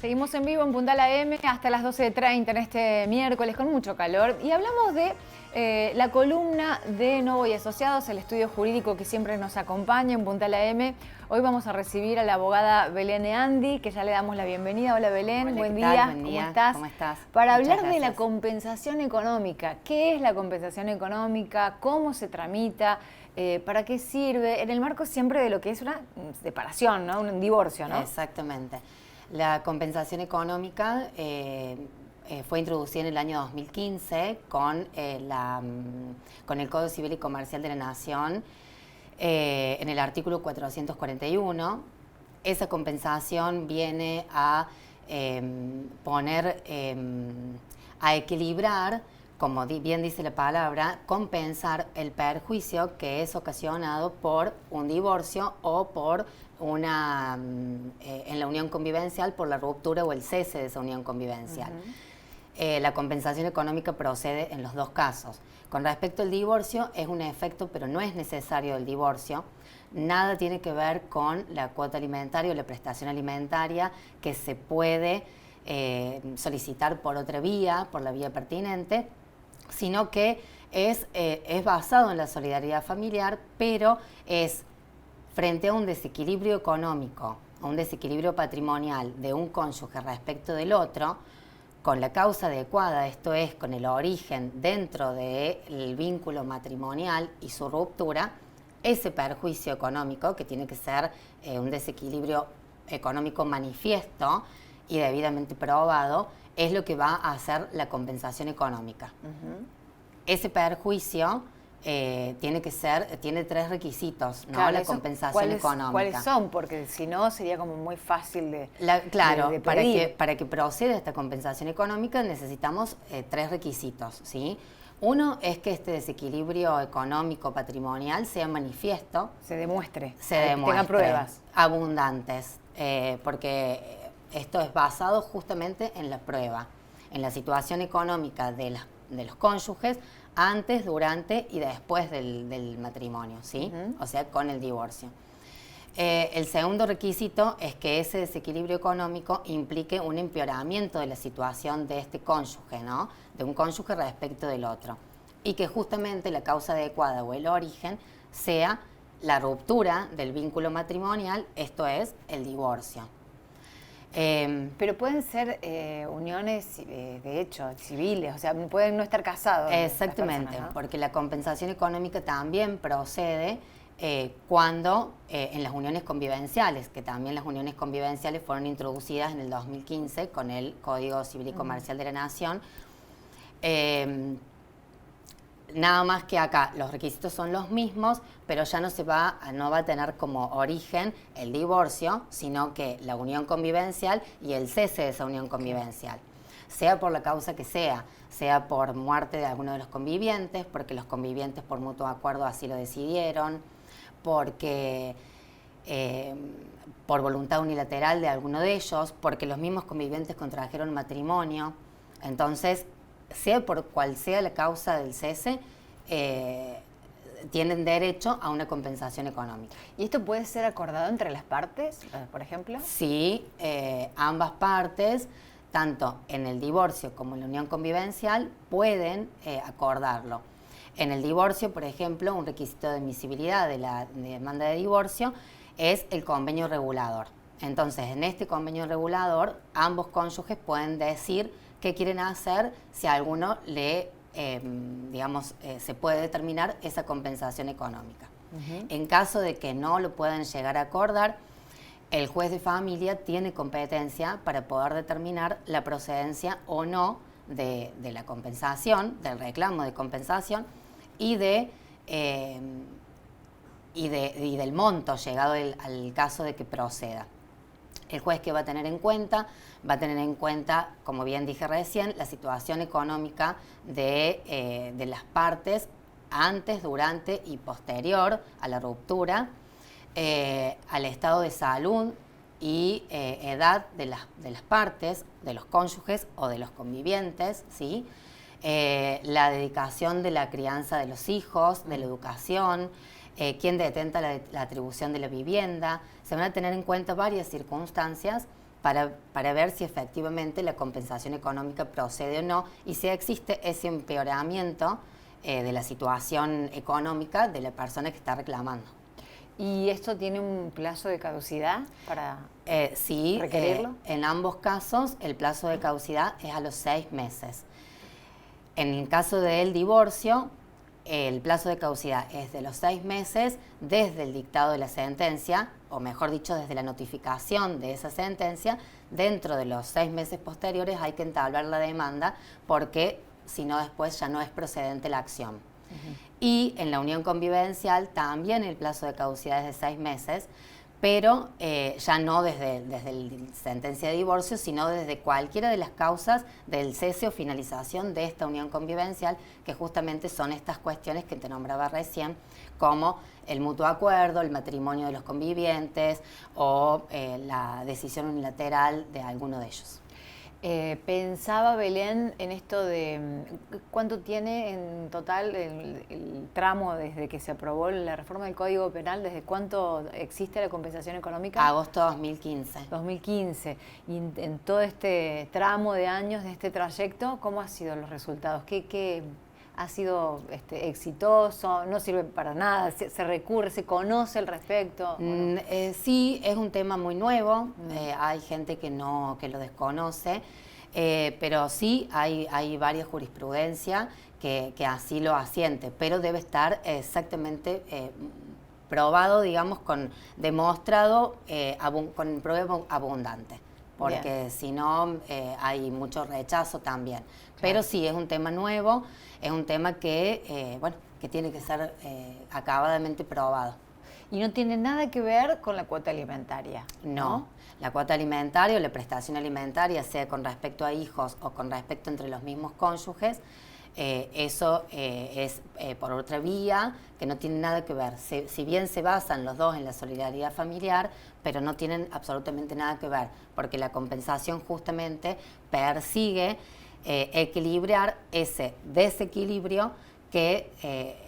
Seguimos en vivo en Puntal AM hasta las 12:30 en este miércoles con mucho calor y hablamos de la columna de Novo y Asociados, el estudio jurídico que siempre nos acompaña en Puntal AM. Hoy vamos a recibir a la abogada Belén Eandi, que ya le damos la bienvenida. Hola Belén, Hola, buen ¿qué día. tal? Buen día. ¿Cómo estás? ¿Cómo estás? Para Muchas hablar de la gracias. compensación económica. ¿Qué es la compensación económica? ¿Cómo se tramita? ¿Para qué sirve? En el marco siempre de lo que es una separación, ¿no? Un divorcio, ¿no? Exactamente. La compensación económica fue introducida en el año 2015 con el Código Civil y Comercial de la Nación en el artículo 441. Esa compensación viene a a equilibrar, como bien dice la palabra, compensar el perjuicio que es ocasionado por un divorcio o por en la unión convivencial, por la ruptura o el cese de esa unión convivencial. La compensación económica procede en los dos casos. Con respecto al divorcio, es un efecto, pero no es necesario del divorcio. Nada tiene que ver con la cuota alimentaria o la prestación alimentaria que se puede solicitar por otra vía, por la vía pertinente, sino que es basado en la solidaridad familiar, pero es frente a un desequilibrio económico, a un desequilibrio patrimonial de un cónyuge respecto del otro, con la causa adecuada, esto es, con el origen dentro del vínculo matrimonial y su ruptura, ese perjuicio económico, que tiene que ser un desequilibrio económico manifiesto y debidamente probado, es lo que va a hacer la compensación económica. Ese perjuicio tiene tres requisitos, ¿no? Claro, la compensación económica. ¿Cuáles son? Porque si no sería como muy fácil de para que proceda esta compensación económica necesitamos tres requisitos, ¿sí? Uno es que este desequilibrio económico patrimonial sea manifiesto. Se demuestre. Tenga pruebas. Abundantes, porque esto es basado justamente en la prueba, en la situación económica de los cónyuges antes, durante y después del matrimonio, ¿sí? O sea, con el divorcio. El segundo requisito es que ese desequilibrio económico implique un empeoramiento de la situación de este cónyuge, ¿no? De un cónyuge respecto del otro. Y que justamente la causa adecuada o el origen sea la ruptura del vínculo matrimonial, esto es, el divorcio. Pero pueden ser uniones de hecho, civiles, o sea, pueden no estar casados. Exactamente, personas, ¿no? porque la compensación económica también procede cuando en las uniones convivenciales, que también las uniones convivenciales fueron introducidas en el 2015 con el Código Civil y Comercial de la Nación. Nada más que acá los requisitos son los mismos, pero ya no va a tener como origen el divorcio, sino que la unión convivencial y el cese de esa unión convivencial. Sea por la causa que sea por muerte de alguno de los convivientes, porque los convivientes por mutuo acuerdo así lo decidieron, porque por voluntad unilateral de alguno de ellos, porque los mismos convivientes contrajeron matrimonio. Entonces, sea por cual sea la causa del cese, tienen derecho a una compensación económica. ¿Y esto puede ser acordado entre las partes, por ejemplo? Sí, ambas partes, tanto en el divorcio como en la unión convivencial, pueden acordarlo. En el divorcio, por ejemplo, un requisito de admisibilidad de la demanda de divorcio es el convenio regulador. Entonces, en este convenio regulador, ambos cónyuges pueden decir qué quieren hacer si a alguno se puede determinar esa compensación económica. En caso de que no lo puedan llegar a acordar, el juez de familia tiene competencia para poder determinar la procedencia o no de la compensación, del reclamo de compensación y del monto llegado al caso de que proceda. El juez que va a tener en cuenta, como bien dije recién, la situación económica de las partes antes, durante y posterior a la ruptura, al estado de salud y edad de las partes, de los cónyuges o de los convivientes, ¿sí? La dedicación de la crianza de los hijos, de la educación, quién detenta la atribución de la vivienda. Se van a tener en cuenta varias circunstancias para ver si efectivamente la compensación económica procede o no y si existe ese empeoramiento de la situación económica de la persona que está reclamando. ¿Y esto tiene un plazo de caducidad para sí, requerirlo? En ambos casos el plazo de caducidad es a los 6 meses. En el caso del divorcio, el plazo de caducidad es de los 6 meses desde el dictado de la sentencia, o mejor dicho, desde la notificación de esa sentencia. Dentro de los 6 meses posteriores hay que entablar la demanda porque si no después ya no es procedente la acción. Y en la unión convivencial también el plazo de caducidad es de 6 meses, pero ya no desde la sentencia de divorcio, sino desde cualquiera de las causas del cese o finalización de esta unión convivencial, que justamente son estas cuestiones que te nombraba recién, como el mutuo acuerdo, el matrimonio de los convivientes o la decisión unilateral de alguno de ellos. Pensaba, Belén, en esto de cuánto tiene en total el tramo desde que se aprobó la reforma del Código Penal, desde cuánto existe la compensación económica. Agosto 2015. 2015. Y en todo este tramo de años, de este trayecto, ¿cómo han sido los resultados? ¿Qué ha sido exitoso? ¿No sirve para nada? ¿Se recurre? ¿Se conoce al respecto? No? Sí, es un tema muy nuevo. Hay gente que lo desconoce, pero sí hay varias jurisprudencias que así lo asiente, pero debe estar exactamente probado, digamos, demostrado con prueba abundante, porque si no hay mucho rechazo también. Claro. Pero sí, es un tema nuevo, es un tema que, que tiene que ser acabadamente probado. Y no tiene nada que ver con la cuota alimentaria. No, la cuota alimentaria o la prestación alimentaria, sea con respecto a hijos o con respecto entre los mismos cónyuges, eso es por otra vía que no tiene nada que ver. Si bien se basan los dos en la solidaridad familiar, pero no tienen absolutamente nada que ver, porque la compensación justamente persigue equilibrar ese desequilibrio que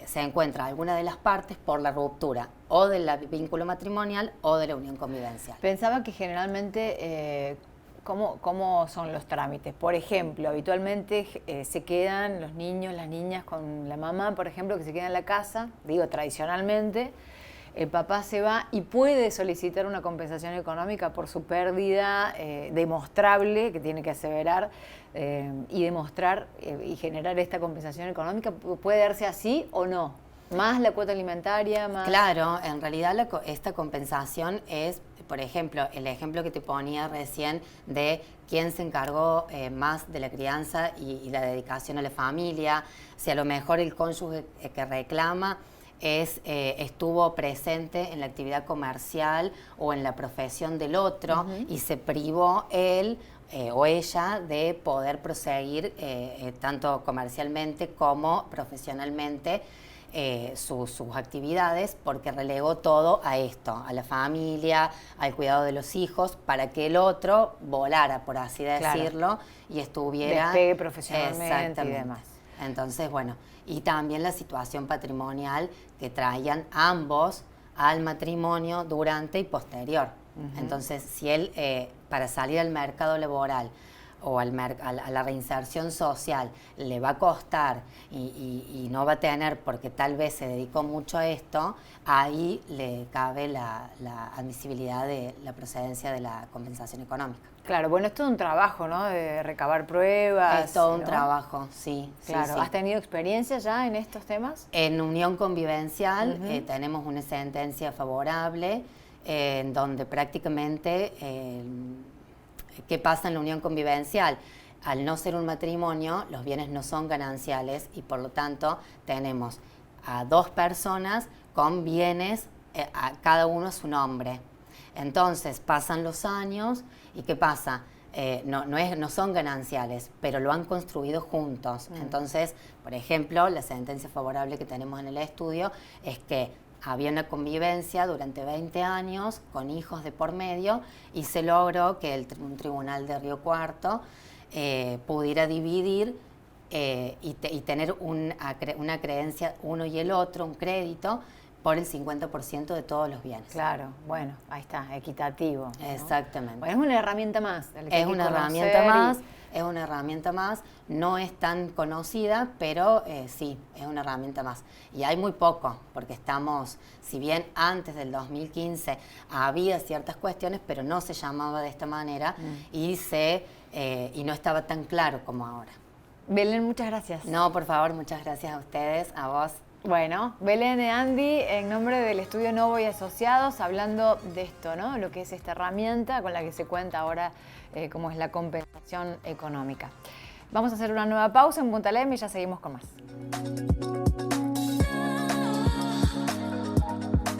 se encuentra alguna de las partes por la ruptura o del vínculo matrimonial o de la unión convivencial. Pensaba que generalmente, ¿cómo son los trámites? Por ejemplo, habitualmente se quedan los niños, las niñas con la mamá, por ejemplo, que se queda en la casa, digo tradicionalmente. El papá se va y puede solicitar una compensación económica por su pérdida demostrable, que tiene que aseverar y demostrar y generar esta compensación económica. ¿Puede darse así o no? ¿Más la cuota alimentaria? Más... Claro, en realidad esta compensación es, por ejemplo, el ejemplo que te ponía recién de quién se encargó más de la crianza y la dedicación a la familia. Si a lo mejor el cónyuge que reclama estuvo presente en la actividad comercial o en la profesión del otro y se privó él o ella de poder proseguir tanto comercialmente como profesionalmente sus actividades, porque relegó todo a esto, a la familia, al cuidado de los hijos, para que el otro volara, por así decirlo, claro, y estuviera... despegue profesionalmente y demás. Entonces, bueno, y también la situación patrimonial que traían ambos al matrimonio durante y posterior. Entonces, si él, para salir al mercado laboral o a la reinserción social, le va a costar y no va a tener porque tal vez se dedicó mucho a esto, ahí le cabe la admisibilidad de la procedencia de la compensación económica. Claro, bueno, es todo un trabajo, ¿no? De recabar pruebas. Es todo un trabajo, sí. Claro. Sí. ¿Has tenido experiencia ya en estos temas? En unión convivencial tenemos una sentencia favorable en donde prácticamente... ¿qué pasa en la unión convivencial? Al no ser un matrimonio, los bienes no son gananciales y por lo tanto tenemos a dos personas con bienes, a cada uno a su nombre. Entonces pasan los años y ¿qué pasa? No son gananciales, pero lo han construido juntos. Entonces, por ejemplo, la sentencia favorable que tenemos en el estudio es que había una convivencia durante 20 años con hijos de por medio y se logró que un tribunal de Río Cuarto pudiera dividir y tener una creencia uno y el otro, un crédito, por el 50% de todos los bienes. Claro, bueno, ahí está, equitativo, ¿no? Exactamente. Bueno, es una herramienta más. Es una herramienta más, no es tan conocida, pero sí, es una herramienta más. Y hay muy poco, porque estamos, si bien antes del 2015 había ciertas cuestiones, pero no se llamaba de esta manera y no estaba tan claro como ahora. Belén, muchas gracias. No, por favor, muchas gracias a ustedes, a vos. Bueno, Belén y Andy, en nombre del estudio Novo y Asociados, hablando de esto, ¿no? Lo que es esta herramienta con la que se cuenta ahora, como es la compensación económica. Vamos a hacer una nueva pausa en Punta Leme y ya seguimos con más.